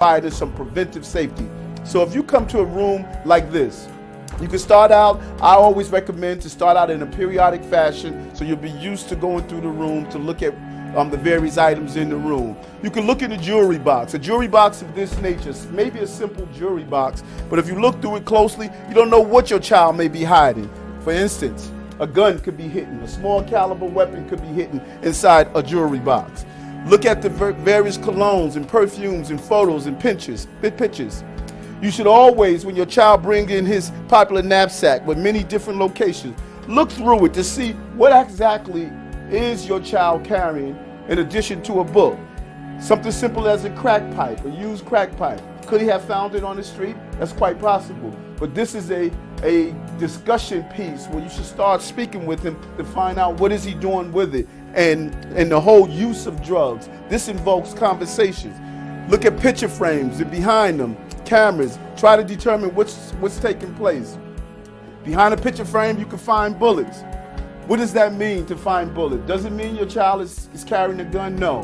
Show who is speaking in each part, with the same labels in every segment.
Speaker 1: providing some preventive safety. So if you come to a room like this, you can start out, I always recommend to start out in a periodic fashion so you'll be used to going through the room to look at the various items in the room. You can look in the jewelry box. A jewelry box of this nature, maybe a simple jewelry box, but if you look through it closely, you don't know what your child may be hiding. For instance, a gun could be hidden, a small caliber weapon could be hidden inside a jewelry box. Look at the various colognes and perfumes and photos and pictures. You should always, when your child brings in his popular knapsack with many different locations, look through it to see what exactly is your child carrying in addition to a book. Something simple as a crack pipe, a used crack pipe. Could he have found it on the street? That's quite possible. But this is a discussion piece where you should start speaking with him to find out what is he doing with it and the whole use of drugs. This invokes conversations. Look at picture frames and behind them, cameras. Try to determine what's taking place. Behind a picture frame, you can find bullets. What does that mean to find bullets? Does it mean your child is carrying a gun? No.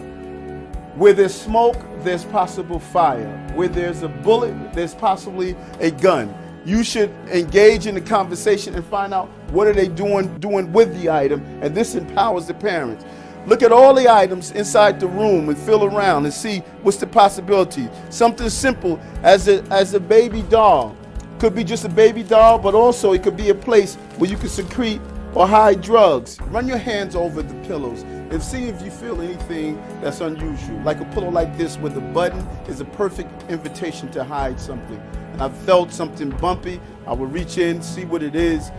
Speaker 1: Where there's smoke, there's possible fire. Where there's a bullet, there's possibly a gun. You should engage in the conversation and find out what are they doing with the item, and this empowers the parents. Look at all the items inside the room and feel around and see what's the possibility. Something simple as a baby doll. Could be just a baby doll, but also it could be a place where you can secrete or hide drugs. Run your hands over the pillows and see if you feel anything that's unusual. Like a pillow like this with a button is a perfect invitation to hide something. And I felt something bumpy, I would reach in, see what it is.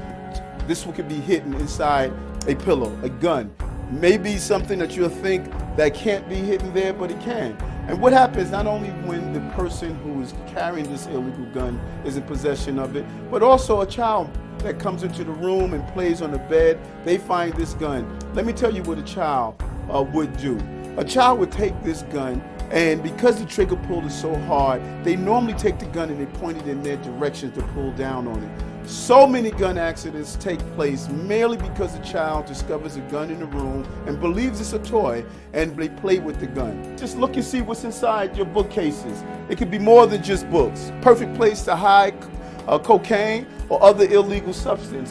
Speaker 1: This one could be hidden inside a pillow, a gun. Maybe something that you'll think that can't be hidden there, but it can. And what happens not only when the person who is carrying this illegal gun is in possession of it, but also a child that comes into the room and plays on the bed, they find this gun. Let me tell you what a child would do. A child would take this gun, and because the trigger pull is so hard, they normally take the gun and they point it in their direction to pull down on it. So many gun accidents take place merely because the child discovers a gun in the room and believes it's a toy and they play with the gun. Just look and see what's inside your bookcases. It could be more than just books. Perfect place to hide cocaine or other illegal substance.